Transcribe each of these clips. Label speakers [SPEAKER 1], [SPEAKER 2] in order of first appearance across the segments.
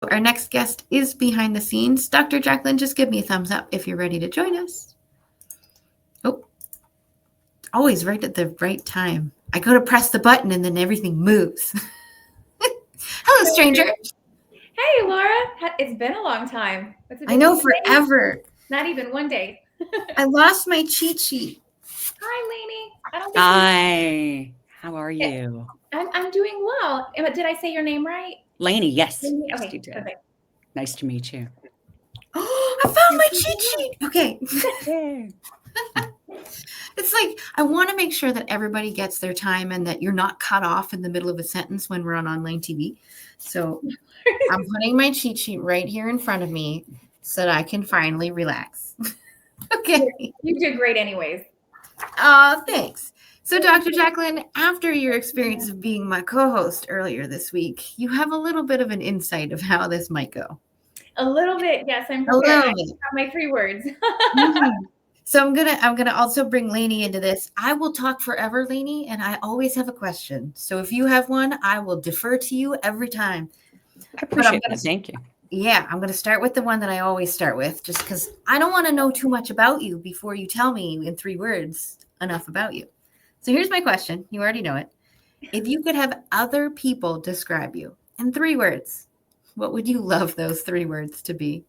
[SPEAKER 1] Our next guest is behind the scenes. Dr. Jacqueline, just give me a thumbs up if you're ready to join us. Oh, always right at the right time. I go to press the button and then everything moves. Hello, stranger.
[SPEAKER 2] Hey, Laura. It's been a long time.
[SPEAKER 1] I know, forever.
[SPEAKER 2] Not even one day.
[SPEAKER 1] I lost my cheat sheet.
[SPEAKER 2] Hi, Lainey.
[SPEAKER 3] Hi. How are you?
[SPEAKER 2] I'm doing well. Did I say your name right?
[SPEAKER 3] Lainey, yes.
[SPEAKER 2] Lainey?
[SPEAKER 3] Yes,
[SPEAKER 2] Okay,
[SPEAKER 3] you did.
[SPEAKER 2] perfect.
[SPEAKER 3] Nice to meet you.
[SPEAKER 1] Oh, I found my cheat sheet. Okay.
[SPEAKER 3] Yay.
[SPEAKER 1] It's like, I want to make sure that everybody gets their time and that you're not cut off in the middle of a sentence when we're on online TV. So I'm putting my cheat sheet right here in front of me so that I can finally relax. Okay.
[SPEAKER 2] You did great anyways.
[SPEAKER 1] Thanks. So, Dr. Jacqueline, after your experience of being my co-host earlier this week, you have a little bit of an insight of how this might go.
[SPEAKER 2] A little bit, yes, I'm prepared. I have my 3 words.
[SPEAKER 1] So I'm gonna also bring Lainey into this. I will talk forever, Lainey, and I always have a question. So if you have one, I will defer to you every time.
[SPEAKER 3] I appreciate that. Thank you.
[SPEAKER 1] Yeah, I'm gonna start with the one that I always start with, just because I don't want to know too much about you before you tell me in 3 words enough about you. So here's my question. You already know it. If you could have other people describe you in 3 words, what would you love those 3 words to be?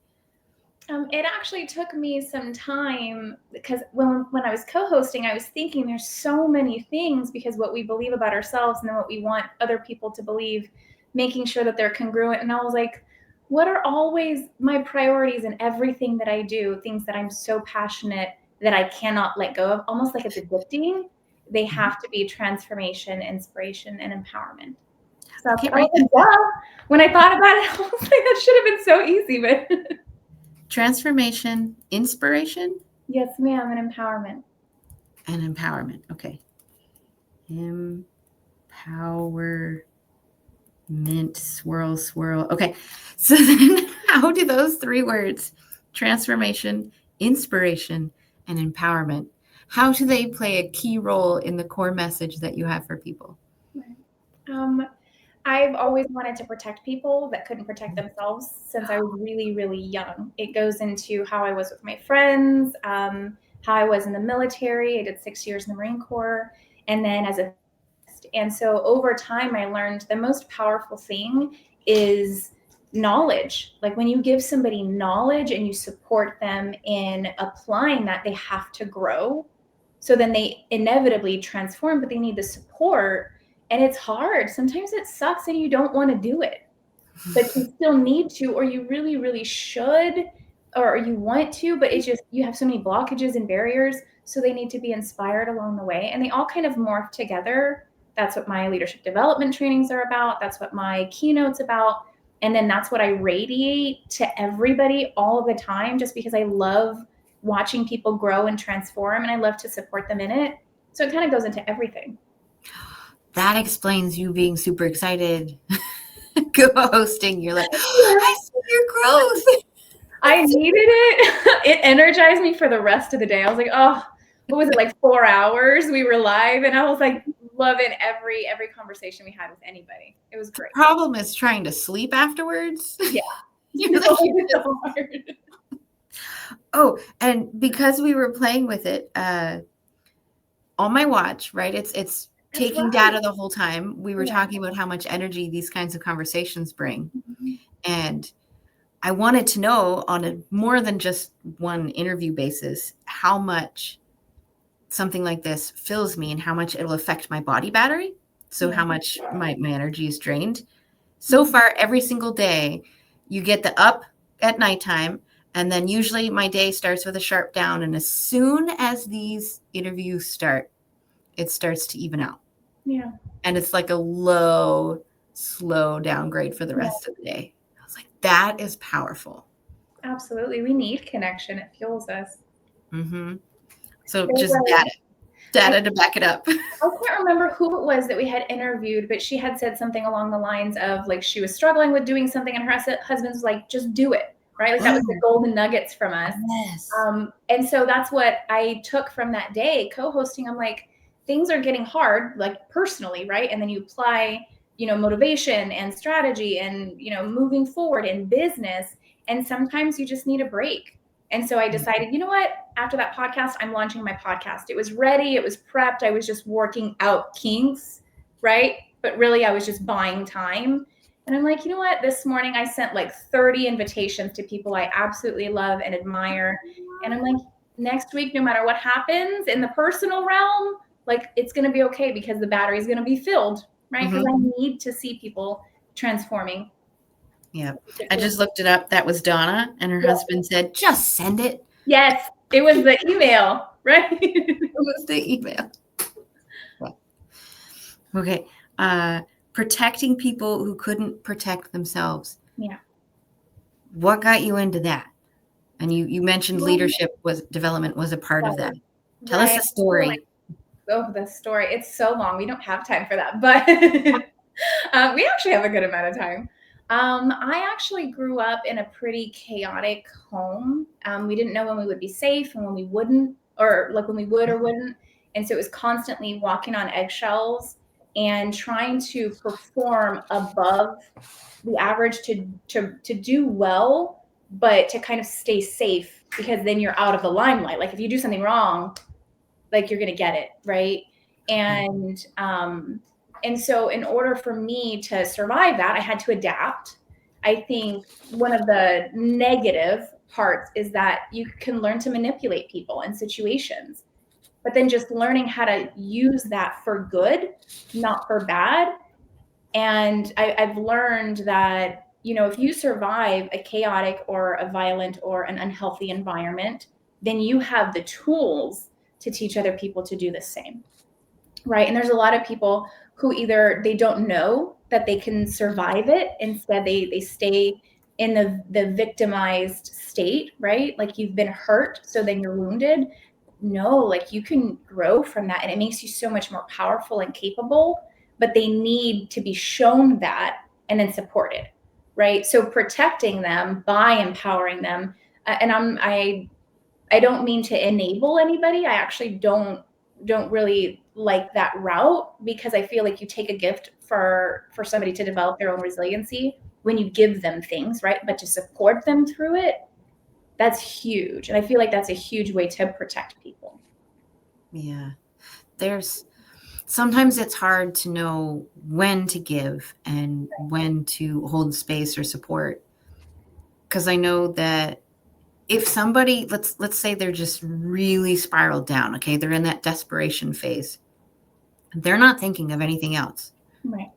[SPEAKER 2] It actually took me some time because when I was co-hosting, I was thinking there's so many things because what we believe about ourselves and then what we want other people to believe, making sure that they're congruent. And I was like, what are always my priorities in everything that I do? Things that I'm so passionate that I cannot let go of, almost like it's addicting. They have to be transformation, inspiration, and empowerment. So when I thought about it, I was like, that should have been so easy, but
[SPEAKER 1] transformation, inspiration?
[SPEAKER 2] Yes, ma'am, and empowerment.
[SPEAKER 1] And empowerment. Okay. Empowerment, swirl. Okay. So then how do those 3 words, transformation, inspiration, and empowerment, how do they play a key role in the core message that you have for people?
[SPEAKER 2] I've always wanted to protect people that couldn't protect themselves since I was really, really young. It goes into how I was with my friends, how I was in the military. I did 6 years in the Marine Corps, and then as a and so over time, I learned the most powerful thing is knowledge. Like when you give somebody knowledge and you support them in applying that, they have to grow. So then they inevitably transform, but they need the support. And it's hard. Sometimes it sucks and you don't want to do it, but you still need to, or you really, really should, or you want to, but it's just, you have so many blockages and barriers. So they need to be inspired along the way. And they all kind of morph together. That's what my leadership development trainings are about. That's what my keynote's about. And then that's what I radiate to everybody all of the time, just because I love watching people grow and transform and I love to support them in it. So it kind of goes into everything.
[SPEAKER 1] That explains you being super excited co-hosting. You're like, I see your growth.
[SPEAKER 2] I needed it. It energized me for the rest of the day. I was like, oh, what was it, like 4 hours? We were live and I was like loving every conversation we had with anybody. It was great.
[SPEAKER 1] The problem is trying to sleep afterwards.
[SPEAKER 2] Yeah.
[SPEAKER 1] You're like, so hard. Oh, and because we were playing with it on my watch, right? It's taking data the whole time. We were talking about how much energy these kinds of conversations bring. Mm-hmm. And I wanted to know on a more than just one interview basis, how much something like this fills me and how much it'll affect my body battery. So how much my energy is drained. So far, every single day, you get the up at nighttime. And then usually my day starts with a sharp down. And as soon as these interviews start, it starts to even out.
[SPEAKER 2] Yeah.
[SPEAKER 1] And it's like a low, slow downgrade for the rest of the day. I was like, that is powerful.
[SPEAKER 2] Absolutely. We need connection. It fuels us.
[SPEAKER 1] Mm-hmm. So just data to back it up.
[SPEAKER 2] I can't remember who it was that we had interviewed, but she had said something along the lines of like she was struggling with doing something and her husband was like, just do it. Right? Like that was the golden nuggets from us.
[SPEAKER 1] Yes.
[SPEAKER 2] And so that's what I took from that day co-hosting. I'm like, things are getting hard, like personally, right? And then you apply motivation and strategy and, moving forward in business. And sometimes you just need a break. And so I decided, you know what, after that podcast, I'm launching my podcast. It was ready. It was prepped. I was just working out kinks, right? But really, I was just buying time. And I'm like, you know what, this morning I sent like 30 invitations to people I absolutely love and admire. And I'm like, next week, no matter what happens in the personal realm, like it's going to be okay because the battery is going to be filled, right? Because I need to see people transforming.
[SPEAKER 1] Yeah. I just looked it up. That was Donna, and her husband said, just send it.
[SPEAKER 2] Yes. It was the email, right?
[SPEAKER 1] It was the email. Okay. Protecting people who couldn't protect themselves.
[SPEAKER 2] Yeah.
[SPEAKER 1] What got you into that? And you mentioned leadership development was a part of that. Tell us the story.
[SPEAKER 2] Oh, the story. It's so long. We don't have time for that, but we actually have a good amount of time. I actually grew up in a pretty chaotic home. We didn't know when we would be safe and when we wouldn't, or like when we would or wouldn't. And so it was constantly walking on eggshells and trying to perform above the average to do well, but to kind of stay safe, because then you're out of the limelight. Like if you do something wrong, like you're going to get it, right? And so in order for me to survive that, I had to adapt. I think one of the negative parts is that you can learn to manipulate people and situations, but then just learning how to use that for good, not for bad. And I've learned that, if you survive a chaotic or a violent or an unhealthy environment, then you have the tools to teach other people to do the same, right? And there's a lot of people who either they don't know that they can survive it. Instead, they stay in the victimized state, right? Like you've been hurt, so then you're wounded. No, like you can grow from that, and it makes you so much more powerful and capable. But they need to be shown that and then supported, right? So protecting them by empowering them, and I don't mean to enable anybody. I actually don't really like that route, because I feel like you take a gift for somebody to develop their own resiliency when you give them things, right? But to support them through it, that's huge. And I feel like that's a huge way to protect people.
[SPEAKER 1] Yeah. Sometimes it's hard to know when to give and when to hold space or support. Because I know that if somebody, let's say they're just really spiraled down, okay, they're in that desperation phase. They're not thinking of anything else.
[SPEAKER 2] Right.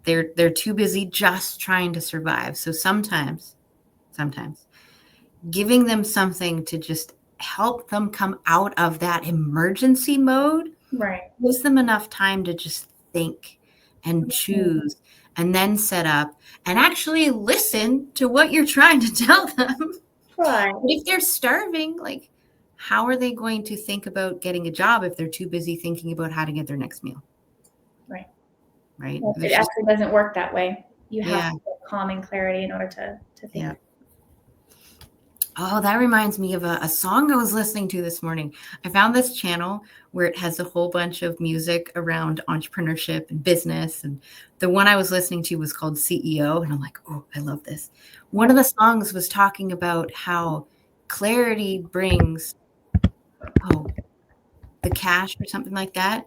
[SPEAKER 1] They're too busy just trying to survive. So sometimes giving them something to just help them come out of that emergency mode,
[SPEAKER 2] right,
[SPEAKER 1] gives them enough time to just think and choose and then set up and actually listen to what you're trying to tell them.
[SPEAKER 2] Right.
[SPEAKER 1] But if they're starving, like, how are they going to think about getting a job if they're too busy thinking about how to get their next meal?
[SPEAKER 2] Right.
[SPEAKER 1] Well,
[SPEAKER 2] it actually doesn't work that way. You have to get calm and clarity in order to think.
[SPEAKER 1] Yeah. Oh, that reminds me of a song I was listening to this morning. I found this channel where it has a whole bunch of music around entrepreneurship and business. And the one I was listening to was called CEO. And I'm like, oh, I love this. One of the songs was talking about how clarity brings, the cash or something like that.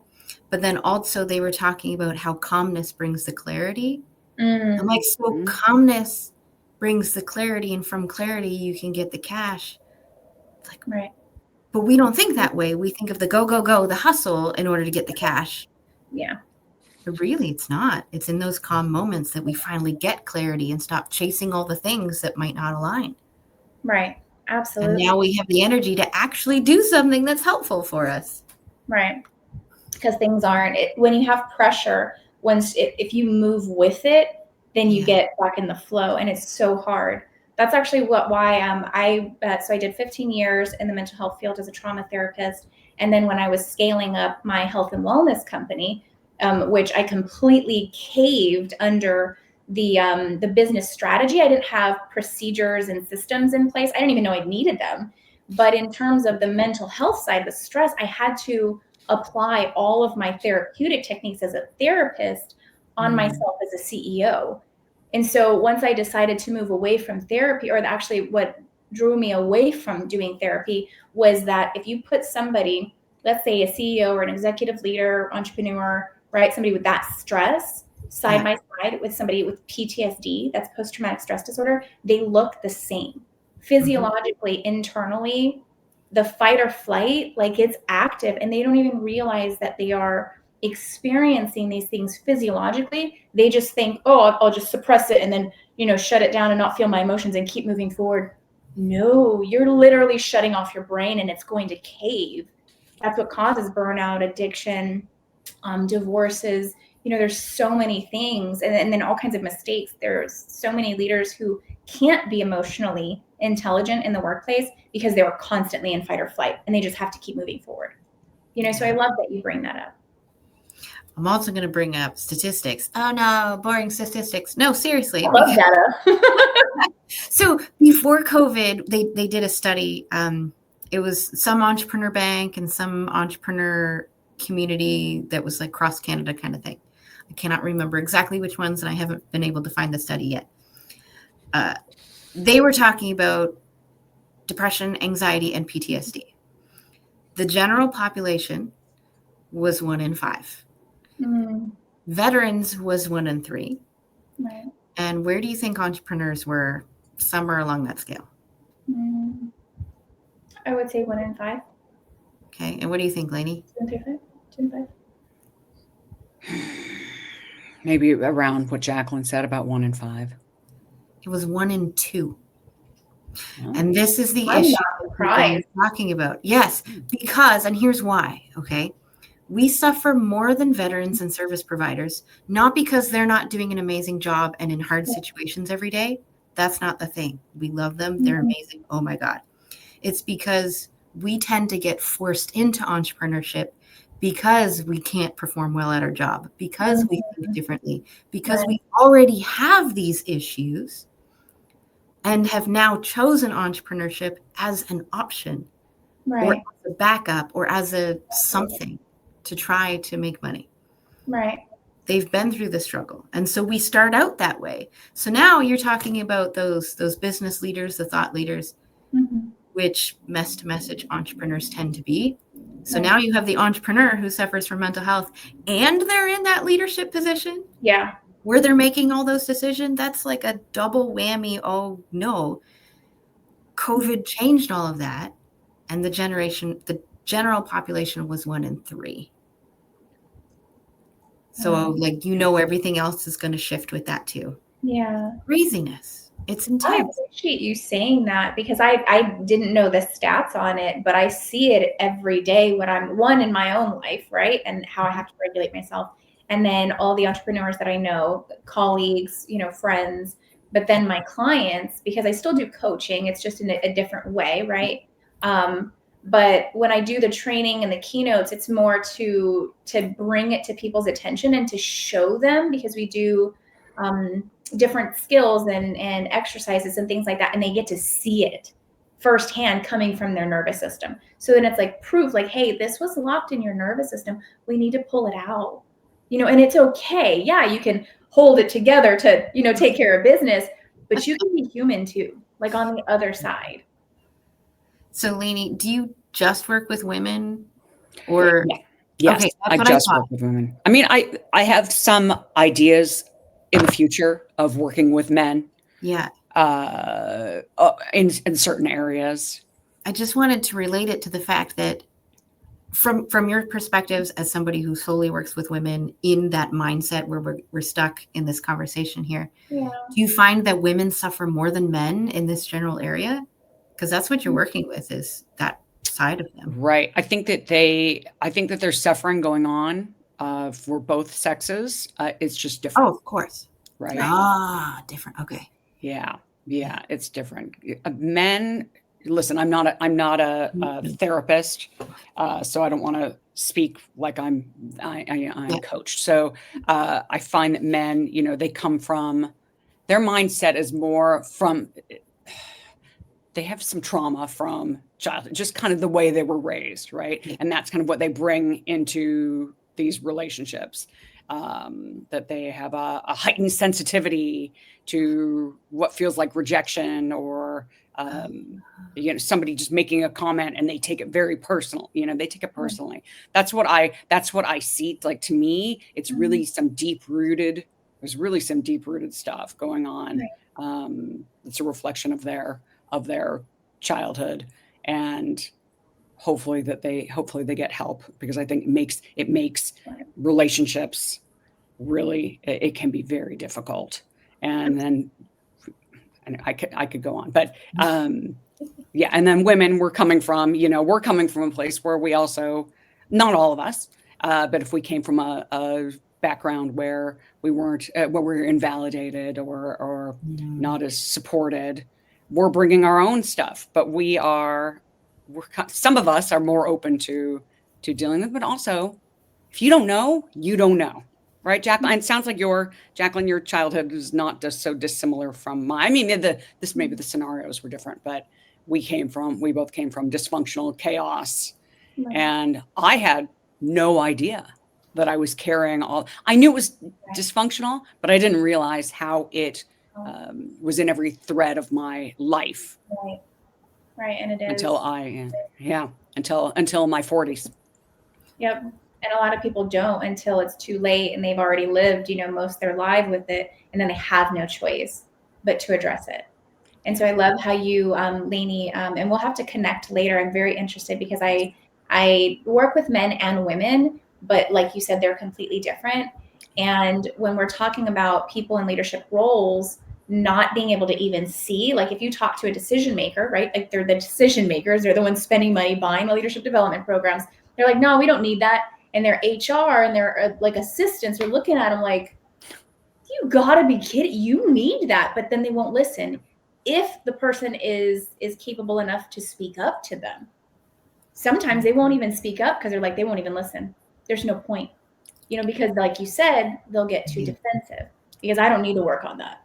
[SPEAKER 1] But then also they were talking about how calmness brings the clarity. I'm like, so calmness brings the clarity, and from clarity you can get the cash. It's like,
[SPEAKER 2] right.
[SPEAKER 1] But we don't think that way. We think of the go, the hustle in order to get the cash.
[SPEAKER 2] Yeah.
[SPEAKER 1] But really, it's not. It's in those calm moments that we finally get clarity and stop chasing all the things that might not align.
[SPEAKER 2] Right. Absolutely.
[SPEAKER 1] And now we have the energy to actually do something that's helpful for us.
[SPEAKER 2] Right. Because things aren't, when you have pressure, if you move with it, then you get back in the flow, and it's so hard. That's actually why I did 15 years in the mental health field as a trauma therapist. And then when I was scaling up my health and wellness company, which I completely caved under the business strategy. I didn't have procedures and systems in place. I didn't even know I needed them. But in terms of the mental health side, the stress, I had to apply all of my therapeutic techniques as a therapist on myself as a CEO. And so once I decided to move away from therapy, or actually what drew me away from doing therapy was that if you put somebody, let's say a CEO or an executive leader, entrepreneur, right, somebody with that stress side by side with somebody with PTSD, that's post-traumatic stress disorder, they look the same. Physiologically, internally, the fight or flight, like it's active, and they don't even realize that they are experiencing these things physiologically. They just think, oh, I'll just suppress it and then, shut it down and not feel my emotions and keep moving forward. No, you're literally shutting off your brain and it's going to cave. That's what causes burnout, addiction, divorces. There's so many things, and then all kinds of mistakes. There's so many leaders who can't be emotionally intelligent in the workplace because they were constantly in fight or flight, and they just have to keep moving forward. So I love that you bring that up.
[SPEAKER 1] I'm also going to bring up statistics. Oh no, boring statistics. No, seriously.
[SPEAKER 2] I love data.
[SPEAKER 1] So before COVID, they did a study. It was some entrepreneur bank and some entrepreneur community that was like cross Canada kind of thing. I cannot remember exactly which ones, and I haven't been able to find the study yet. They were talking about depression, anxiety, and PTSD. The general population was 1 in 5. Veterans was 1 in 3.
[SPEAKER 2] Right.
[SPEAKER 1] And where do you think entrepreneurs were somewhere along that scale?
[SPEAKER 2] I would say 1 in 5.
[SPEAKER 1] Okay. And what do you think, Lainey?
[SPEAKER 2] 2 in 5.
[SPEAKER 3] Maybe around what Jacqueline said, about 1 in 5.
[SPEAKER 1] It was 1 in 2. Oh. And this is the issue we're talking about. Yes, because, and here's why, okay? We suffer more than veterans and service providers, not because they're not doing an amazing job and in hard situations every day. That's not the thing. We love them. They're amazing. Oh my God. It's because we tend to get forced into entrepreneurship because we can't perform well at our job, because we think differently, because we already have these issues and have now chosen entrepreneurship as an option, or as a backup, or as a something to try to make money.
[SPEAKER 2] Right.
[SPEAKER 1] They've been through the struggle. And so we start out that way. So now you're talking about those business leaders, the thought leaders, which message entrepreneurs tend to be. So now you have the entrepreneur who suffers from mental health and they're in that leadership position.
[SPEAKER 2] Yeah.
[SPEAKER 1] Where they're making all those decisions. That's like a double whammy. Oh no. COVID changed all of that. And the general population was 1 in 3. So like, everything else is going to shift with that too.
[SPEAKER 2] Yeah.
[SPEAKER 1] Craziness. It's intense.
[SPEAKER 2] I appreciate you saying that, because I didn't know the stats on it, but I see it every day when I'm in my own life, right? And how I have to regulate myself. And then all the entrepreneurs that I know, colleagues, friends, but then my clients, because I still do coaching, it's just in a different way, right? But when I do the training and the keynotes, it's more to bring it to people's attention and to show them, because we do different skills and exercises and things like that, and they get to see it firsthand coming from their nervous system. So then it's like proof, like, hey, this was locked in your nervous system. We need to pull it out, and it's okay. Yeah, you can hold it together to, take care of business, but you can be human too, like on the other side.
[SPEAKER 1] So, Lainey, do you just work with women, or?
[SPEAKER 3] Yeah. Yes, okay, I just work with women. I mean, I have some ideas in the future of working with men.
[SPEAKER 1] Yeah.
[SPEAKER 3] In certain areas.
[SPEAKER 1] I just wanted to relate it to the fact that from your perspectives as somebody who solely works with women in that mindset where we're stuck in this conversation here.
[SPEAKER 2] Yeah.
[SPEAKER 1] Do you find that women suffer more than men in this general area? Because that's what you're working with, is that side of them.
[SPEAKER 3] Right. I think that there's suffering going on for both sexes. It's just different.
[SPEAKER 1] Oh, of course.
[SPEAKER 3] Right.
[SPEAKER 1] Different. Okay.
[SPEAKER 3] Yeah. It's different. Men, listen, I'm not a therapist, so I don't want to speak like I'm coached. So I find that men, they come from, their mindset is more from, they have some trauma from childhood, just kind of the way they were raised, right? And that's kind of what they bring into these relationships. that they have a heightened sensitivity to what feels like rejection, or somebody just making a comment and they take it very personal. They take it personally. That's what I see. Like, to me, it's really there's really some deep rooted stuff going on. It's a reflection of their childhood, and hopefully they get help, because I think it makes relationships really, it can be very difficult. And then I could go on, but yeah. And then women, we're coming from a place where we also, not all of us, but if we came from a background where we weren't, where we were invalidated or not as supported, we're bringing our own stuff. But some of us are more open to dealing with, but also, if you don't know, you don't know. Right, Jacqueline? It sounds like Jacqueline, your childhood is not just so dissimilar from mine. I mean, maybe the scenarios were different, but we both came from dysfunctional chaos. And I had no idea that I was carrying I knew it was dysfunctional, but I didn't realize how it was in every thread of my life.
[SPEAKER 2] Right. And it is.
[SPEAKER 3] Until my 40s.
[SPEAKER 2] Yep. And a lot of people don't until it's too late and they've already lived, most of their life with it. And then they have no choice but to address it. And so I love how you, Lainey, and we'll have to connect later. I'm very interested because I work with men and women, but like you said, they're completely different. And when we're talking about people in leadership roles, not being able to even see, like if you talk to a decision maker, right? Like they're the decision makers, they're the ones spending money buying the leadership development programs. They're like, no, we don't need that. And their HR and their like assistants are looking at them like, you gotta be kidding. You need that. But then they won't listen if the person is capable enough to speak up to them. Sometimes they won't even speak up because they're like, they won't even listen. There's no point, because like you said, they'll get too defensive because I don't need to work on that.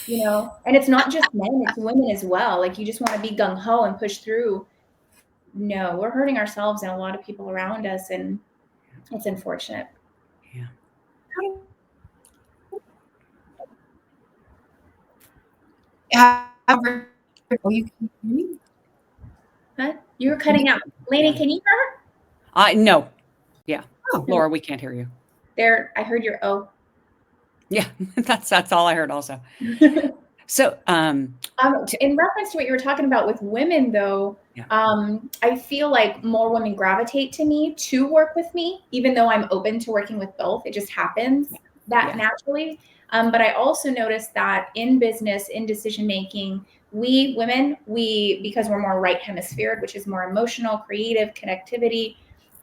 [SPEAKER 2] And it's not just men, it's women as well. Like you just want to be gung ho and push through. No, we're hurting ourselves and a lot of people around us, and it's unfortunate.
[SPEAKER 1] Yeah. Oh, you can hear me?
[SPEAKER 2] Huh? You were cutting out. Lainey, can you hear
[SPEAKER 3] her? No. Yeah. Oh. Laura, we can't hear you.
[SPEAKER 2] There, I heard your oh.
[SPEAKER 3] Yeah, that's all I heard also. So,
[SPEAKER 2] in reference to what you were talking about with women, though, I feel like more women gravitate to me to work with me, even though I'm open to working with both. It just happens that naturally. But I also noticed that in business, in decision making, we women, because we're more right hemispheric, which is more emotional, creative, connectivity,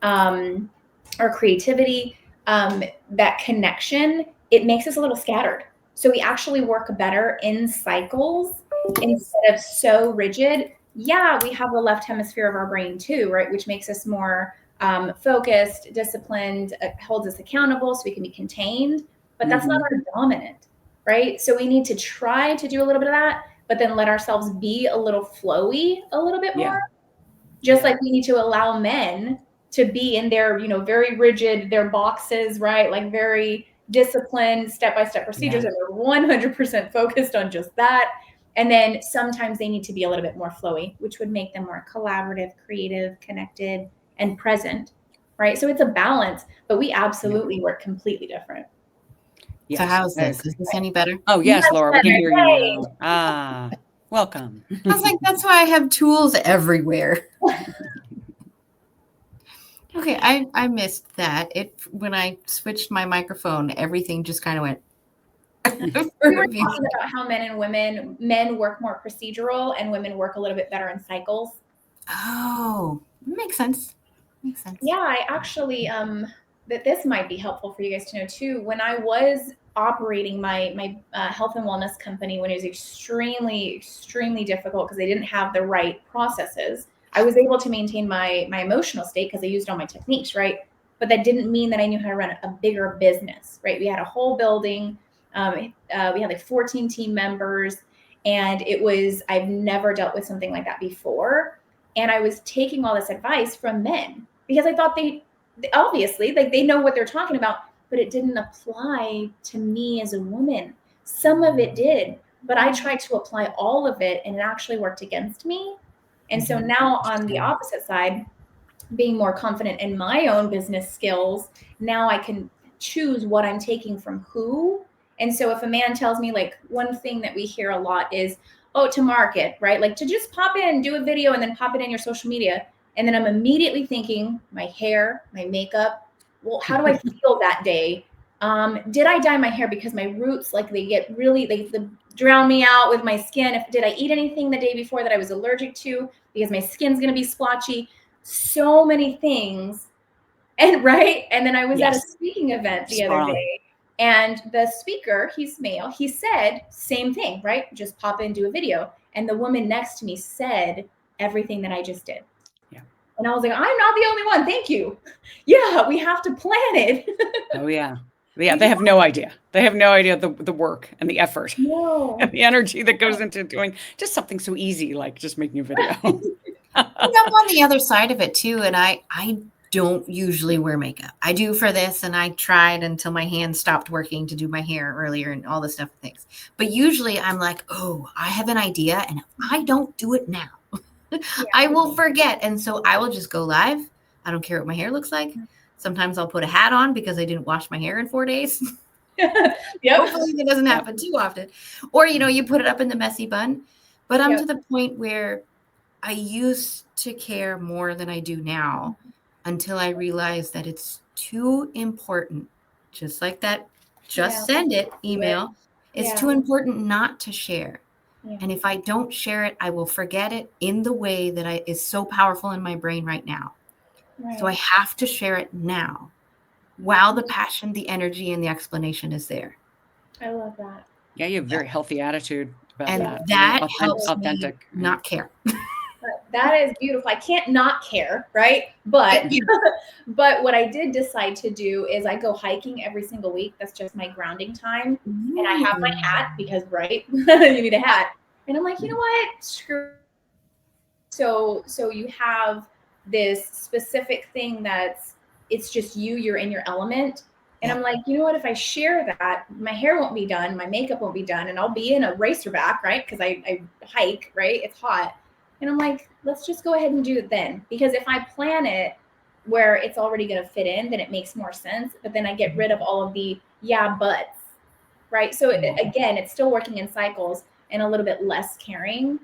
[SPEAKER 2] or creativity, that connection, it makes us a little scattered. So we actually work better in cycles instead of so rigid. Yeah, we have the left hemisphere of our brain too, right? Which makes us more focused, disciplined, holds us accountable so we can be contained. But that's not our dominant, right? So we need to try to do a little bit of that, but then let ourselves be a little flowy a little bit more. Just like we need to allow men to be in their, very rigid, their boxes, right? Like very disciplined, step-by-step procedures, and they're 100% focused on just that. And then sometimes they need to be a little bit more flowy, which would make them more collaborative, creative, connected, and present, right? So it's a balance, but we absolutely work completely different.
[SPEAKER 1] Yes. So how's this? Is this any better?
[SPEAKER 3] Oh, yes, Laura, we can hear you now. Welcome.
[SPEAKER 1] I was like, that's why I have tools everywhere. Okay, I missed that. When I switched my microphone, everything just kind of went.
[SPEAKER 2] We were talking about how men work more procedural and women work a little bit better in cycles.
[SPEAKER 1] Oh, makes sense.
[SPEAKER 2] Yeah, I actually, that this might be helpful for you guys to know too. When I was operating my health and wellness company, when it was extremely, extremely difficult because they didn't have the right processes, I was able to maintain my emotional state because I used all my techniques, right? But that didn't mean that I knew how to run a bigger business, right? We had a whole building. We had like 14 team members, and I've never dealt with something like that before. And I was taking all this advice from men because I thought they obviously, like, they know what they're talking about. but it didn't apply to me as a woman. Some of it did, but I tried to apply all of it and it actually worked against me. And so now on the opposite side, being more confident in my own business skills, now I can choose what I'm taking from who. And so if a man tells me, like, one thing that we hear a lot is, oh, to market, right? Like to just pop in, do a video and then pop it in your social media. And then I'm immediately thinking my hair, my makeup. Well, how do I feel that day? Did I dye my hair because my roots, like they get really, they drown me out with my skin? Did I eat anything the day before that I was allergic to because my skin's going to be splotchy? So many things. And right. And then I was at a speaking event the other day, and the speaker, he's male, he said same thing, right? Just pop in, do a video. And the woman next to me said everything that I just did.
[SPEAKER 3] Yeah.
[SPEAKER 2] And I was like, I'm not the only one. Thank you. Yeah, we have to plan it.
[SPEAKER 3] Oh yeah. Yeah, they have no idea. They have no idea the work and the effort and the energy that goes into doing just something so easy like just making a video.
[SPEAKER 1] I'm on the other side of it too, and I don't usually wear makeup. I do for this, and I tried until my hands stopped working to do my hair earlier and all this stuff and things. But usually I'm like, oh, I have an idea, and if I don't do it now, I will forget. And so I will just go live. I don't care what my hair looks like. Sometimes I'll put a hat on because I didn't wash my hair in 4 days. Hopefully it doesn't happen too often. Or, you put it up in the messy bun. But I'm to the point where I used to care more than I do now until I realized that it's too important. Just like that, just send it email. It's too important not to share. Yeah. And if I don't share it, I will forget it in the way that is so powerful in my brain right now. Right. So I have to share it now while the passion, the energy, and the explanation is there.
[SPEAKER 2] I love that.
[SPEAKER 3] Yeah, you have a very healthy attitude about
[SPEAKER 1] and
[SPEAKER 3] that.
[SPEAKER 1] That helps authentic. Me not care.
[SPEAKER 2] That is beautiful. I can't not care, right? But but what I did decide to do is I go hiking every single week. That's just my grounding time. And I have my hat because, right, you need a hat. And I'm like, you know what? Screw. So you have this specific thing it's just you're in your element. And I'm like, you know what? If I share that, my hair won't be done, my makeup won't be done, and I'll be in a racerback, right? Because I hike, right? It's hot. And I'm like, let's just go ahead and do it then. Because if I plan it where it's already going to fit in, then it makes more sense. But then I get rid of all of the buts, right? So again, it's still working in cycles and a little bit less caring.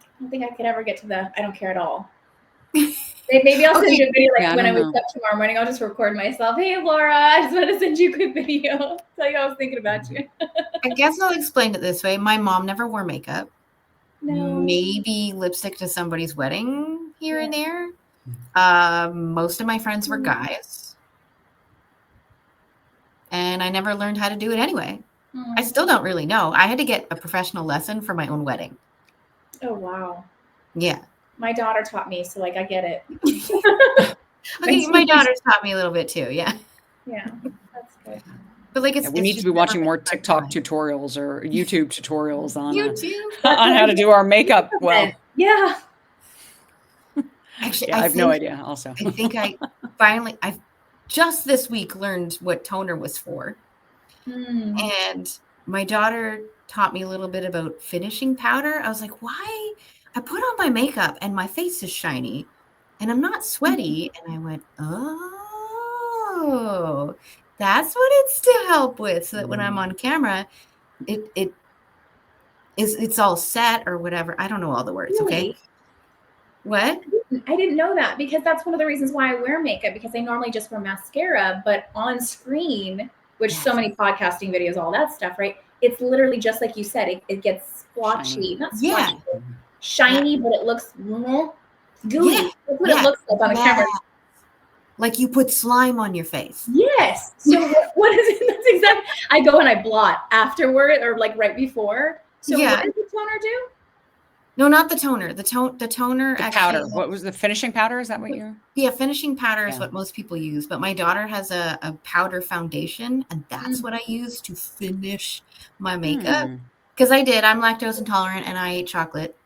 [SPEAKER 2] I don't think I could ever get to I don't care at all. Maybe I'll send you a video when I wake up tomorrow morning. I'll just record myself. Hey, Laura, I just want to send you a quick video. Tell you I was thinking about you.
[SPEAKER 1] I guess I'll explain it this way. My mom never wore makeup. No. Maybe lipstick to somebody's wedding here and there. Most of my friends were guys. And I never learned how to do it anyway. I still don't really know. I had to get a professional lesson for my own wedding.
[SPEAKER 2] Oh, wow.
[SPEAKER 1] Yeah.
[SPEAKER 2] My daughter taught me, so I get it.
[SPEAKER 1] Okay, my daughter's taught me a little bit too. Yeah.
[SPEAKER 2] Yeah, that's good.
[SPEAKER 1] But we
[SPEAKER 3] need to be watching more TikTok tutorials or YouTube tutorials on how to do our makeup well.
[SPEAKER 2] Yeah.
[SPEAKER 1] Actually,
[SPEAKER 3] I have no idea. Also,
[SPEAKER 1] I think I just this week learned what toner was for, and my daughter taught me a little bit about finishing powder. I was like, why? I put on my makeup and my face is shiny and I'm not sweaty. And I went, oh, that's what it's to help with. So that when I'm on camera, it's all set or whatever. I don't know all the words. Really? Okay. What?
[SPEAKER 2] I didn't know that, because that's one of the reasons why I wear makeup, because I normally just wear mascara, but on screen, which so many podcasting videos, all that stuff, right? It's literally just like you said, it gets splotchy, not splotchy. Yeah. Shiny, but it looks gooey. Yeah. That's what it looks like on the camera.
[SPEAKER 1] Like you put slime on your face.
[SPEAKER 2] Yes. So what is it? That's exactly. I go and I blot afterward or like right before. So what does the toner do?
[SPEAKER 1] No, not the toner. The toner.
[SPEAKER 3] The powder. What was the finishing powder? Is that what you?
[SPEAKER 1] Yeah, finishing powder is what most people use. But my daughter has a powder foundation, and that's what I use to finish my makeup. Because I'm lactose intolerant, and I ate chocolate.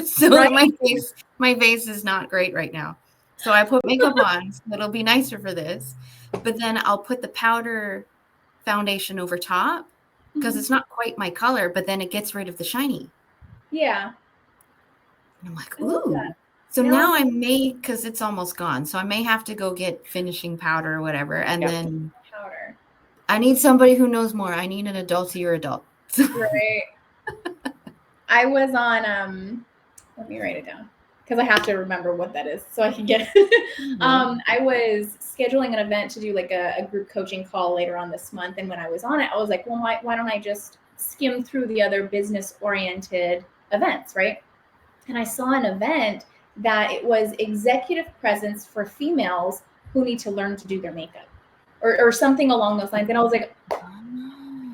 [SPEAKER 1] So my face is not great right now. So I put makeup on, so it'll be nicer for this. but then I'll put the powder foundation over top because it's not quite my color, but then it gets rid of the shiny.
[SPEAKER 2] Yeah.
[SPEAKER 1] And I'm like,
[SPEAKER 2] I love
[SPEAKER 1] ooh.
[SPEAKER 2] that.
[SPEAKER 1] So now I may, because it's almost gone, so I may have to go get finishing powder or whatever. And then
[SPEAKER 2] powder.
[SPEAKER 1] I need somebody who knows more. I need an adultier adult.
[SPEAKER 2] Right. I was on, let me write it down because I have to remember what that is so I can get it. I was scheduling an event to do like a group coaching call later on this month. And when I was on it, I was like, well, why don't I just skim through the other business-oriented events, right? And I saw an event that it was executive presence for females who need to learn to do their makeup or something along those lines. And I was like,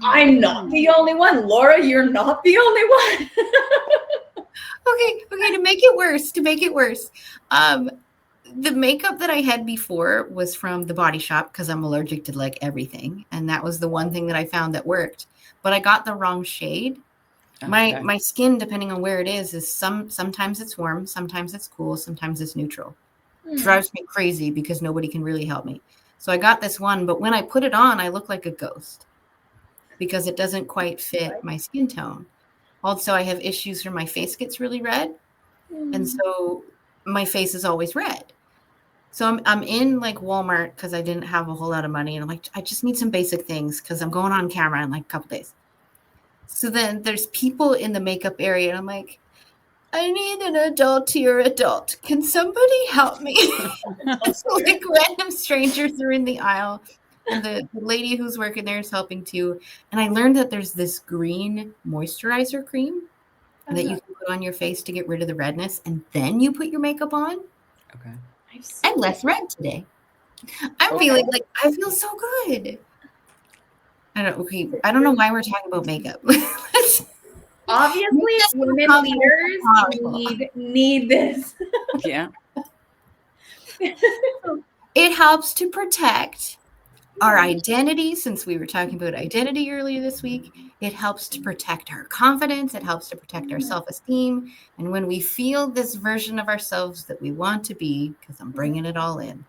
[SPEAKER 2] I'm not the only one. Laura, you're not the only one.
[SPEAKER 1] Okay, to make it worse, the makeup that I had before was from the Body Shop because I'm allergic to like everything. And that was the one thing that I found that worked. But I got the wrong shade. Okay. My skin, depending on where it is sometimes it's warm, sometimes it's cool, sometimes it's neutral. It drives me crazy because nobody can really help me. So I got this one, but when I put it on, I look like a ghost because it doesn't quite fit my skin tone. Also, I have issues where my face gets really red. And so my face is always red. So I'm in like Walmart because I didn't have a whole lot of money. And I'm like, I just need some basic things because I'm going on camera in like a couple days. So then there's people in the makeup area. And I'm like, I need an adultier adult. Can somebody help me? So like random strangers are in the aisle. And the lady who's working there is helping too. And I learned that there's this green moisturizer cream that you can put on your face to get rid of the redness. And then you put your makeup on. Okay. I'm less red today. I'm feeling like I feel so good. I don't know why we're talking about makeup.
[SPEAKER 2] Obviously, women leaders need this.
[SPEAKER 3] Yeah.
[SPEAKER 1] It helps to protect our identity, since we were talking about identity earlier this week. It helps to protect our confidence. It helps to protect our self-esteem. And when we feel this version of ourselves that we want to be, because I'm bringing it all in,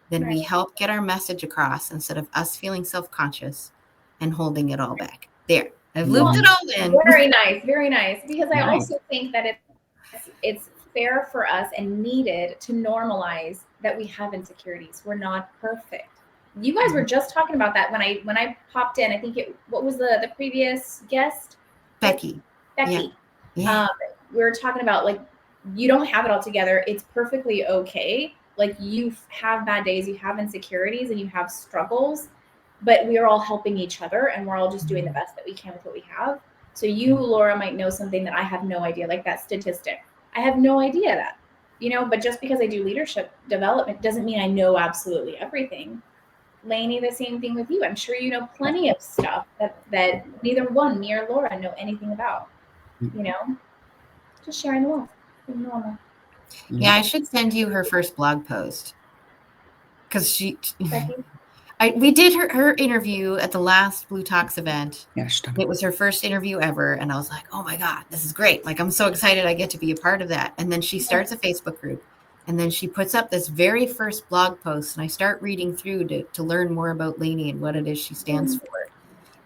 [SPEAKER 1] then we help get our message across instead of us feeling self-conscious and holding it all back. There, I've looped it all in.
[SPEAKER 2] Very nice, very nice. Because I also think that it's fair for us and needed to normalize that we have insecurities. We're not perfect. You guys were just talking about that when I popped in. I think what was the previous guest?
[SPEAKER 1] Becky.
[SPEAKER 2] Yeah. We were talking about like you don't have it all together. It's perfectly okay. Like you have bad days, you have insecurities, and you have struggles, but we are all helping each other, and we're all just doing the best that we can with what we have. So you, Laura, might know something that I have no idea, like that statistic. I have no idea that, but just because I do leadership development doesn't mean I know absolutely everything. Lainey, the same thing with you. I'm sure you know plenty of stuff that neither me or Laura know anything about, just sharing the wealth. Normal.
[SPEAKER 1] Yeah, I should send you her first blog post because we did her interview at the last Blue Talks event.
[SPEAKER 3] Yes,
[SPEAKER 1] it was her first interview ever, and I was like, oh my God, this is great. Like, I'm so excited I get to be a part of that. And then she starts a Facebook group, and then she puts up this very first blog post, and I start reading through to learn more about Lainey and what it is she stands for.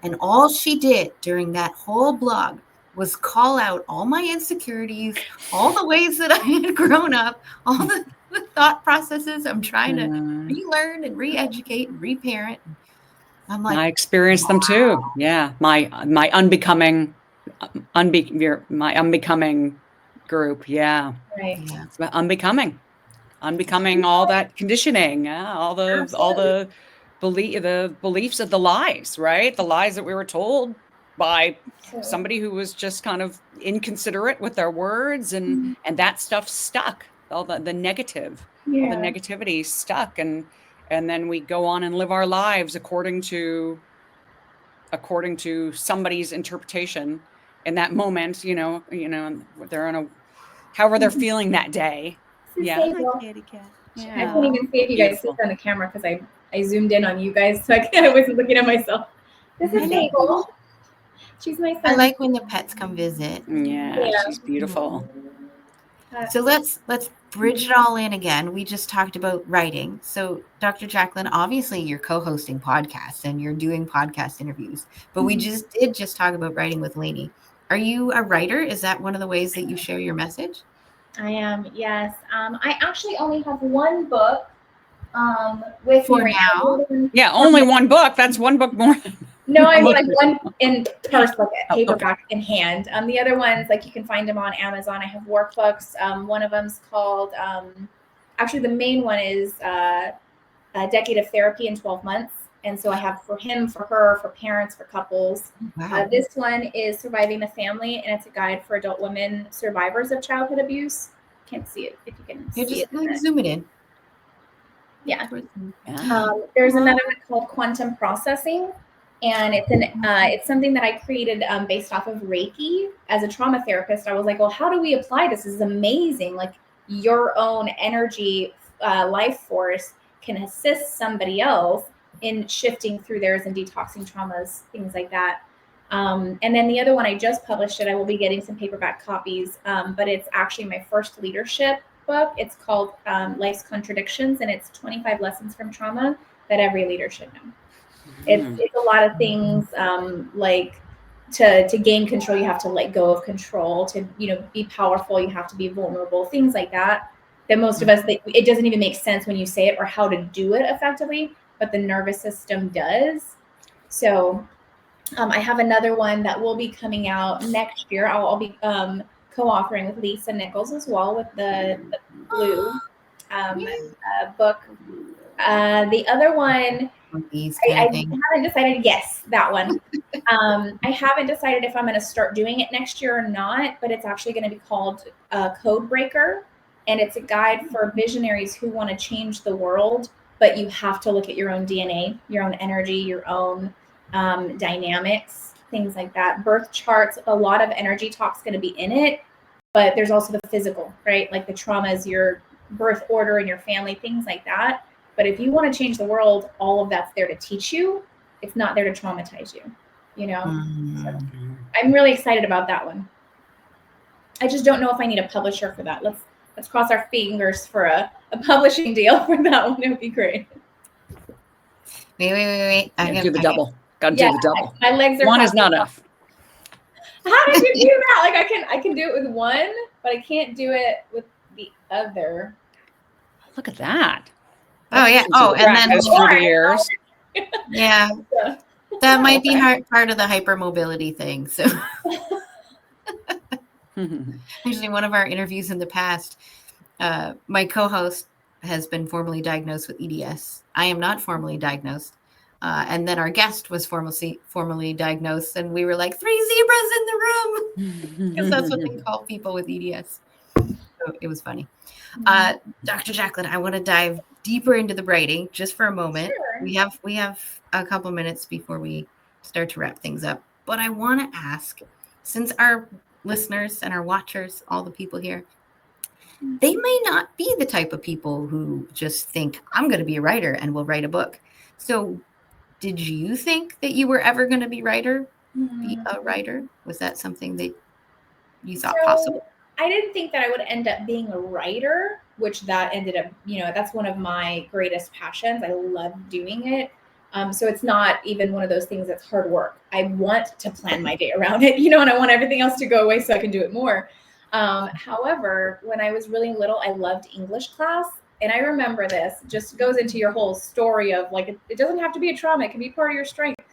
[SPEAKER 1] And all she did during that whole blog was call out all my insecurities, all the ways that I had grown up, all the thought processes I'm trying to relearn and re-educate and reparent. I'm like,
[SPEAKER 3] I experienced them too. Yeah, my unbecoming group. Yeah,
[SPEAKER 2] right.
[SPEAKER 1] Yeah.
[SPEAKER 3] It's unbecoming all that conditioning. All the beliefs of the lies, right? The lies that we were told by somebody who was just kind of inconsiderate with their words, and that stuff stuck. All the negative, all the negativity stuck, and then we go on and live our lives according to somebody's interpretation in that moment. They're on however they're feeling that day.
[SPEAKER 2] Yeah. Hi, kitty cat. Yeah. I couldn't even see if you guys see on the camera because I zoomed in on you guys, so I wasn't looking at myself. This is Mabel. She's my son.
[SPEAKER 1] I like when the pets come visit.
[SPEAKER 3] Yeah, she's beautiful.
[SPEAKER 1] So let's bridge it all in again. We just talked about writing. So Dr. Jacqueline, obviously you're co-hosting podcasts and you're doing podcast interviews, but we did just talk about writing with Lainey. Are you a writer? Is that one of the ways that you share your message?
[SPEAKER 2] I am, yes. I actually only have one book with
[SPEAKER 1] For
[SPEAKER 2] me right
[SPEAKER 1] now.
[SPEAKER 2] now.
[SPEAKER 3] Yeah, only one book. That's one book more.
[SPEAKER 2] No, I mean like one in person, like a paperback
[SPEAKER 3] okay.
[SPEAKER 2] in hand. The other ones, like you can find them on Amazon. I have workbooks. One of them's called, actually the main one is A Decade of Therapy in 12 Months. And so I have for him, for her, for parents, for couples.
[SPEAKER 1] Wow.
[SPEAKER 2] This one is Surviving the Family, and it's a guide for adult women survivors of childhood abuse. Can't see it if you can see
[SPEAKER 1] just
[SPEAKER 2] it.
[SPEAKER 1] like zoom it in.
[SPEAKER 2] Yeah. There's another one called Quantum Processing, and it's something that I created based off of Reiki. As a trauma therapist, I was like, well, how do we apply this? This is amazing. Like your own energy, life force can assist somebody else in shifting through theirs and detoxing traumas, things like that. And then the other one, I just published it. I will be getting some paperback copies, but it's actually my first leadership book. It's called Life's Contradictions, and it's 25 lessons from trauma that every leader should know. It's a lot of things, like to gain control, you have to let go of control. To be powerful, you have to be vulnerable. Things like that. That most of us, it doesn't even make sense when you say it or how to do it effectively, but the nervous system does. So I have another one that will be coming out next year. I'll be co-authoring with Lisa Nichols as well with the Blue book. The other one, I haven't decided. Yes, that one. I haven't decided if I'm going to start doing it next year or not, but it's actually going to be called Code Breaker. And it's a guide for visionaries who want to change the world, but you have to look at your own DNA, your own energy, your own dynamics, things like that. Birth charts, a lot of energy talk's going to be in it, but there's also the physical, right? Like the traumas, your birth order in your family, things like that. But if you want to change the world, all of that's there to teach you. It's not there to traumatize you, So I'm really excited about that one. I just don't know if I need a publisher for that. Let's cross our fingers for a publishing deal for that one. It would be great.
[SPEAKER 1] Wait.
[SPEAKER 3] Do the double. Gotta do the double.
[SPEAKER 2] My legs are
[SPEAKER 3] one is not enough.
[SPEAKER 2] How did you do that? Like I can do it with one, but I can't do it with the other.
[SPEAKER 3] Look at that.
[SPEAKER 1] Oh yeah. Oh, and then
[SPEAKER 3] through the years.
[SPEAKER 1] Yeah. That might be part of the hypermobility thing. So actually, one of our interviews in the past, my co-host has been formally diagnosed with EDS. I am not formally diagnosed. And then our guest was formally diagnosed, and we were like 3 zebras in the room because that's what they call people with EDS. So it was funny. Dr. Jacqueline, I want to dive deeper into the writing just for a moment. Sure. We have a couple minutes before we start to wrap things up. But I want to ask, since our listeners and our watchers, all the people here, they may not be the type of people who just think, I'm going to be a writer and will write a book. So did you think that you were ever going to be a writer? Was that something that you thought possible?
[SPEAKER 2] I didn't think that I would end up being a writer, which that ended up, that's one of my greatest passions. I love doing it. So it's not even one of those things that's hard work. I want to plan my day around it, and I want everything else to go away so I can do it more. However, when I was really little, I loved English class. And I remember this just goes into your whole story of like, it doesn't have to be a trauma. It can be part of your strength.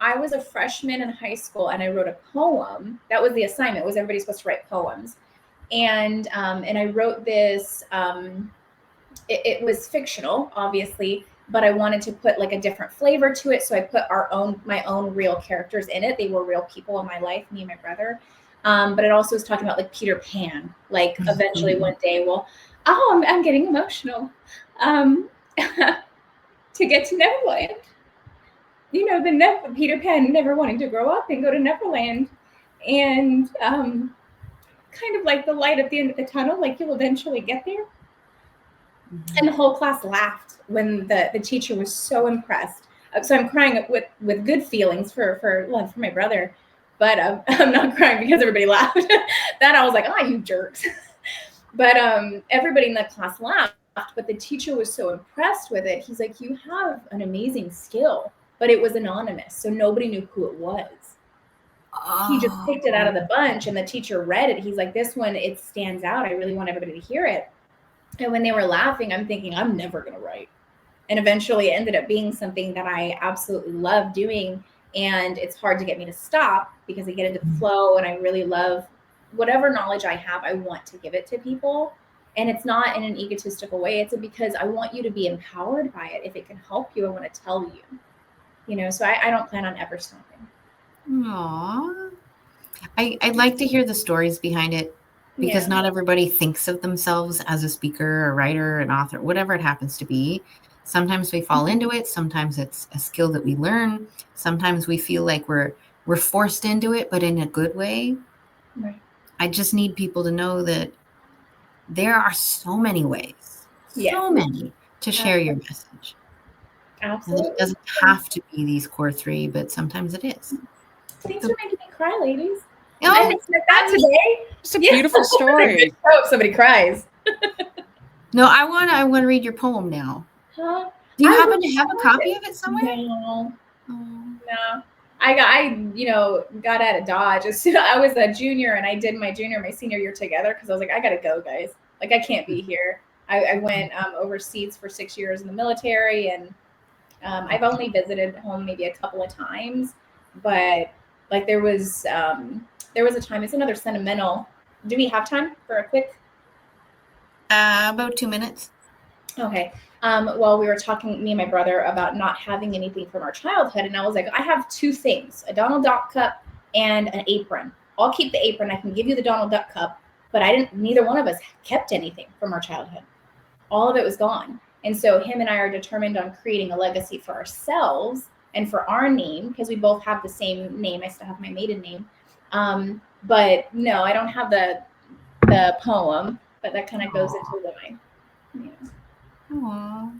[SPEAKER 2] I was a freshman in high school and I wrote a poem. That was the assignment, was everybody supposed to write poems. And I wrote this, it was fictional, obviously, but I wanted to put like a different flavor to it. So I put my own real characters in it. They were real people in my life, me and my brother. But it also was talking about like Peter Pan, like eventually one day, I'm getting emotional. To get to Neverland, Peter Pan never wanting to grow up and go to Neverland, and kind of like the light at the end of the tunnel, like you'll eventually get there. Mm-hmm. And the whole class laughed when the teacher was so impressed. So I'm crying with good feelings for love for my brother, but I'm not crying because everybody laughed. Then I was like, you jerks. But everybody in the class laughed, but the teacher was so impressed with it. He's like, you have an amazing skill, but it was anonymous, so nobody knew who it was. He just picked it out of the bunch, and the teacher read it. He's like, this one, it stands out. I really want everybody to hear it. And when they were laughing, I'm thinking, I'm never going to write. And eventually it ended up being something that I absolutely love doing. And it's hard to get me to stop because I get into the flow, and I really love whatever knowledge I have. I want to give it to people. And it's not in an egotistical way. It's because I want you to be empowered by it. If it can help you, I want to tell you, so I don't plan on ever stopping.
[SPEAKER 1] Aww. I like to hear the stories behind it, because not everybody thinks of themselves as a speaker, a writer, an author, whatever it happens to be. Sometimes we fall into it. Sometimes it's a skill that we learn. Sometimes we feel like we're forced into it, but in a good way.
[SPEAKER 2] Right.
[SPEAKER 1] I just need people to know that there are so many ways, so many to share your message.
[SPEAKER 2] Absolutely.
[SPEAKER 1] And it doesn't have to be these core 3, but sometimes it is.
[SPEAKER 2] Thanks for making me cry, ladies.
[SPEAKER 1] Oh,
[SPEAKER 2] I expect that today.
[SPEAKER 3] It's a beautiful story.
[SPEAKER 2] I hope somebody cries.
[SPEAKER 1] No, I want to read your poem now.
[SPEAKER 2] Huh?
[SPEAKER 1] Do you happen to have a copy of it somewhere?
[SPEAKER 2] No. No. I got out of Dodge. I was a junior, and I did my senior year together because I was like, I gotta go, guys. Like, I can't be here. I went overseas for 6 years in the military, and I've only visited home maybe a couple of times, but like there was a time. It's another sentimental. Do we have time for a quick?
[SPEAKER 1] About 2 minutes.
[SPEAKER 2] Okay. Well, we were talking, me and my brother, about not having anything from our childhood, and I was like, I have 2 things: a Donald Duck cup and an apron. I'll keep the apron. I can give you the Donald Duck cup, but neither one of us kept anything from our childhood. All of it was gone. And so him and I are determined on creating a legacy for ourselves and for our name, because we both have the same name. I still have my maiden name. But no, I don't have the poem, but that kind of goes into the line.
[SPEAKER 1] Aww.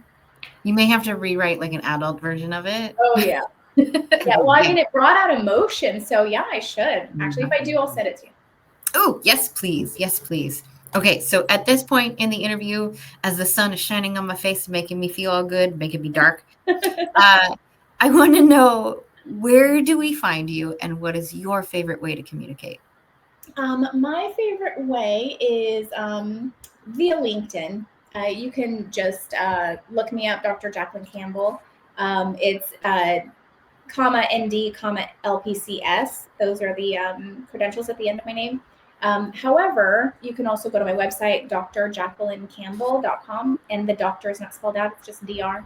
[SPEAKER 1] You may have to rewrite like an adult version of it.
[SPEAKER 2] Oh, yeah. Yeah, well, I mean, it brought out emotion. So, yeah, I should. Actually, if I do, I'll send it to you.
[SPEAKER 1] Oh, yes, please. Yes, please. Okay, so at this point in the interview, as the sun is shining on my face, making me feel all good, making me dark, I want to know, where do we find you, and what is your favorite way to communicate?
[SPEAKER 2] My favorite way is via LinkedIn. You can just look me up, Dr. Jacqueline Campbell. It's ND, LPC-S. Those are the credentials at the end of my name. However, you can also go to my website, drjacquelinecampbell.com, and the doctor is not spelled out, it's just DR.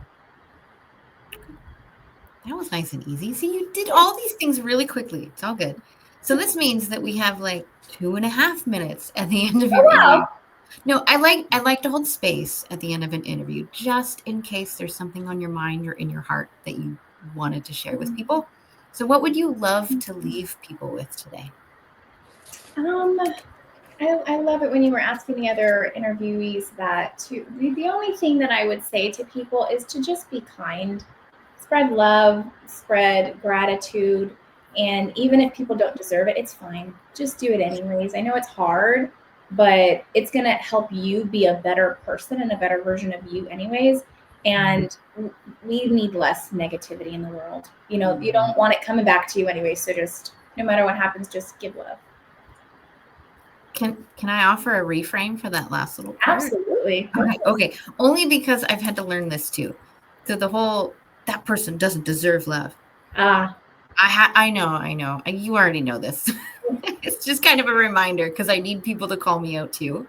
[SPEAKER 1] That was nice and easy. See, you did all these things really quickly. It's all good. So this means that we have like 2.5 minutes at the end of your interview. No, I like to hold space at the end of an interview, just in case there's something on your mind or in your heart that you wanted to share with people. So what would you love to leave people with today?
[SPEAKER 2] I love it when you were asking the other interviewees that too. The only thing that I would say to people is to just be kind, spread love, spread gratitude, and even if people don't deserve it, it's fine. Just do it anyways. I know it's hard, but it's going to help you be a better person and a better version of you anyways. And we need less negativity in the world. You don't want it coming back to you anyway. So just, no matter what happens, just give love.
[SPEAKER 1] Can I offer a reframe for that last little part?
[SPEAKER 2] Absolutely.
[SPEAKER 1] Okay. Only because I've had to learn this too. So the whole, that person doesn't deserve love. I know. You already know this. It's just kind of a reminder, because I need people to call me out too.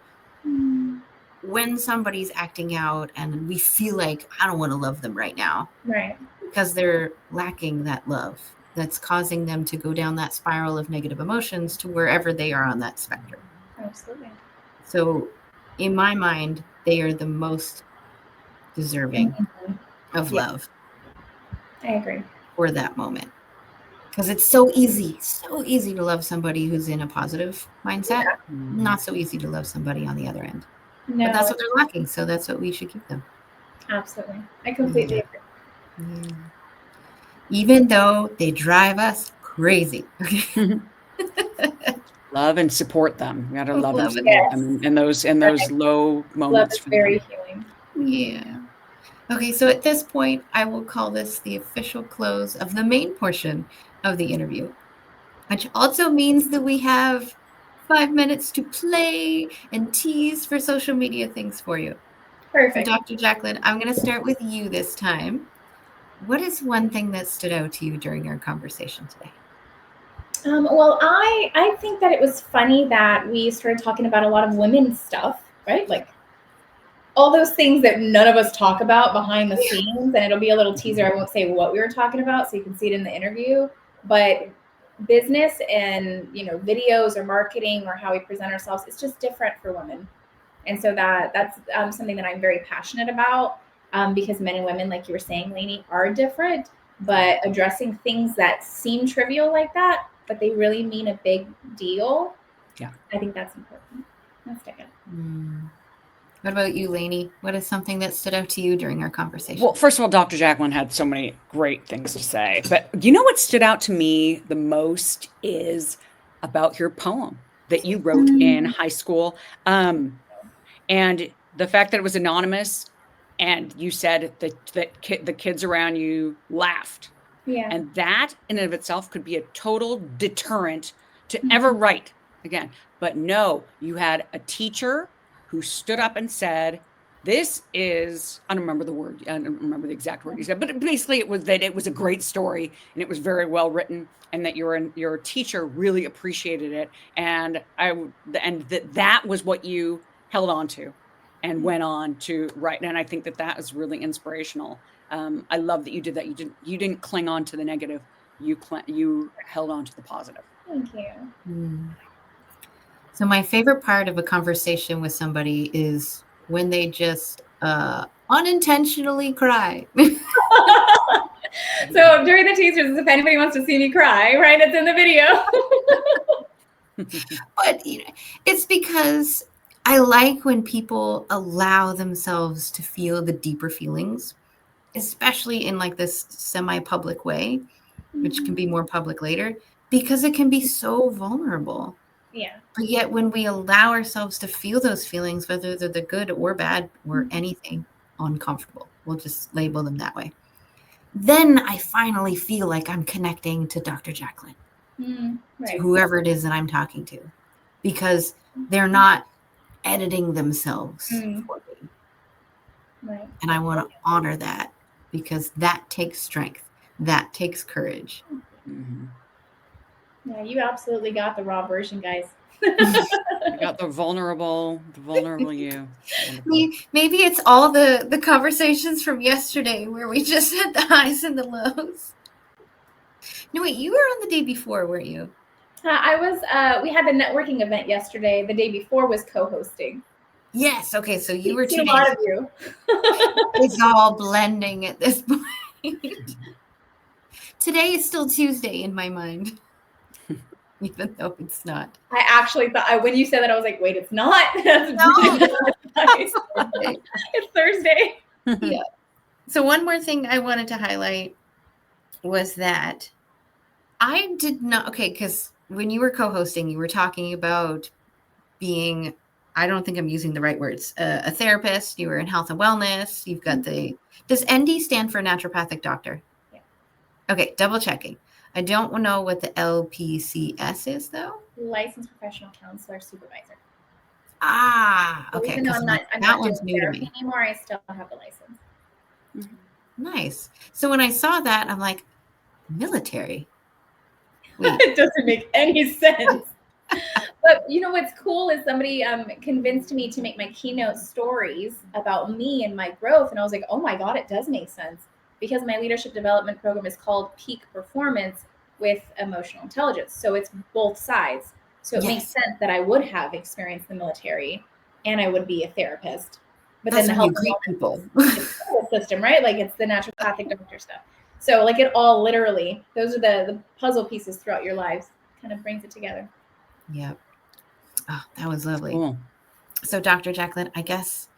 [SPEAKER 1] When somebody's acting out and we feel like, I don't want to love them right now.
[SPEAKER 2] Right.
[SPEAKER 1] Because they're lacking that love that's causing them to go down that spiral of negative emotions to wherever they are on that spectrum.
[SPEAKER 2] Absolutely.
[SPEAKER 1] So in my mind, they are the most deserving of love.
[SPEAKER 2] I agree.
[SPEAKER 1] For that moment. Because it's so easy to love somebody who's in a positive mindset. Yeah. Not so easy to love somebody on the other end. No. But that's what they're lacking. So that's what we should give them.
[SPEAKER 2] Absolutely. I completely agree.
[SPEAKER 1] Yeah. Even though they drive us crazy. Okay.
[SPEAKER 3] Love and support them. You got to love and
[SPEAKER 1] Love and
[SPEAKER 3] support them in those low
[SPEAKER 2] Love
[SPEAKER 3] moments
[SPEAKER 2] is
[SPEAKER 3] for
[SPEAKER 2] very
[SPEAKER 3] them.
[SPEAKER 2] healing.
[SPEAKER 1] Yeah. Okay, so at this point, I will call this the official close of the main portion of the interview, which also means that we have 5 minutes to play and tease for social media things for you. So,
[SPEAKER 2] Perfect.
[SPEAKER 1] Dr. Jacqueline, I'm going to start with you this time. What is one thing that stood out to you during our conversation today?
[SPEAKER 2] Well, I think that it was funny that we started talking about a lot of women's stuff, right? Like all those things that none of us talk about behind the scenes, and it'll be a little teaser. I won't say what we were talking about, so you can see it in the interview. But business and videos or marketing or how we present ourselves, it's just different for women, and so that's something that I'm very passionate about, because men and women, like you were saying, Lainey, are different. But addressing things that seem trivial like that, but they really mean a big deal.
[SPEAKER 3] Yeah,
[SPEAKER 2] I think that's important. That's different.
[SPEAKER 1] What about you, Lainey? What is something that stood out to you during our conversation?
[SPEAKER 3] Well, first of all, Dr. Jacqueline had so many great things to say. But you know what stood out to me the most is about your poem that you wrote in high school. And the fact that it was anonymous and you said that the kids around you laughed.
[SPEAKER 2] Yeah.
[SPEAKER 3] And that in and of itself could be a total deterrent to ever write again. But no, you had a teacher who stood up and said, this is, I don't remember the word, I don't remember the exact word you said, but basically it was that it was a great story and it was very well written, and that your teacher really appreciated it. And that was what you held on to and went on to write. And I think that is really inspirational. I love that you did that. You didn't cling on to the negative. You held on to the positive.
[SPEAKER 2] Thank you.
[SPEAKER 1] So my favorite part of a conversation with somebody is when they just unintentionally cry.
[SPEAKER 2] So during the teasers, if anybody wants to see me cry, right, it's in the video.
[SPEAKER 1] But it's because I like when people allow themselves to feel the deeper feelings, especially in like this semi-public way, which can be more public later, because it can be so vulnerable.
[SPEAKER 2] Yeah.
[SPEAKER 1] But yet when we allow ourselves to feel those feelings, whether they're the good or bad or anything uncomfortable, we'll just label them that way, then I finally feel like I'm connecting to Dr. Jacqueline,
[SPEAKER 2] Right.
[SPEAKER 1] to whoever it is that I'm talking to, because they're not editing themselves for me.
[SPEAKER 2] Right.
[SPEAKER 1] And I want to honor that, because that takes strength. That takes courage.
[SPEAKER 2] Yeah, you absolutely got the raw version, guys.
[SPEAKER 3] You got the vulnerable you.
[SPEAKER 1] Maybe it's all the conversations from yesterday where we just had the highs and the lows. No, wait, you were on the day before, weren't you?
[SPEAKER 2] I was. We had the networking event yesterday. The day before was co-hosting.
[SPEAKER 1] Yes. Okay, so you were 2 days.
[SPEAKER 2] A lot of you.
[SPEAKER 1] It's all blending at this point. Today is still Tuesday in my mind, even though it's not.
[SPEAKER 2] I actually thought, when you said that, I was like, wait, it's not. It's Thursday.
[SPEAKER 1] Yeah. So one more thing I wanted to highlight was that I did not, okay, because when you were co-hosting, you were talking about being, I don't think I'm using the right words, a therapist. You were in health and wellness. You've got does ND stand for naturopathic doctor?
[SPEAKER 2] Yeah.
[SPEAKER 1] Okay, double checking. I don't know what the LPC-S is, though.
[SPEAKER 2] Licensed professional counselor supervisor.
[SPEAKER 1] Okay.
[SPEAKER 2] Even though I'm not
[SPEAKER 1] one's new to me
[SPEAKER 2] anymore, I still have the license.
[SPEAKER 1] Nice. So when I saw that, I'm like, military.
[SPEAKER 2] Wait. It doesn't make any sense. But you know what's cool is somebody convinced me to make my keynote stories about me and my growth, and I was like, oh my god, it does make sense, because my leadership development program is called Peak Performance with Emotional Intelligence, so it's both sides. So it makes sense that I would have experienced the military and I would be a therapist. But
[SPEAKER 1] that's
[SPEAKER 2] then the health
[SPEAKER 1] people
[SPEAKER 2] system, right? Like it's the naturopathic doctor stuff. So like it all literally, those are the puzzle pieces throughout your lives, kind of brings it together.
[SPEAKER 1] Yep. Oh, that was lovely.
[SPEAKER 3] Cool.
[SPEAKER 1] So Dr. Jacqueline, I guess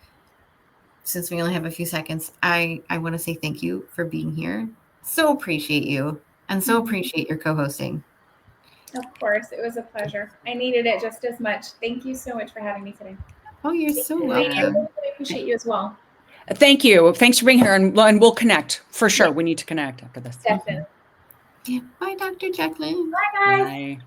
[SPEAKER 1] since we only have a few seconds, I want to say thank you for being here. So appreciate you, and so appreciate your co-hosting.
[SPEAKER 2] Of course, it was a pleasure. I needed it just as much. Thank you so much for having me today.
[SPEAKER 1] Oh, you're so
[SPEAKER 2] I
[SPEAKER 1] welcome.
[SPEAKER 2] appreciate you as well.
[SPEAKER 3] Thank you. Thanks for being here, and we'll connect for sure. We need to connect after this.
[SPEAKER 2] Definitely.
[SPEAKER 1] Yeah. Bye, Dr. Jacqueline.
[SPEAKER 2] Bye, guys.
[SPEAKER 3] Bye.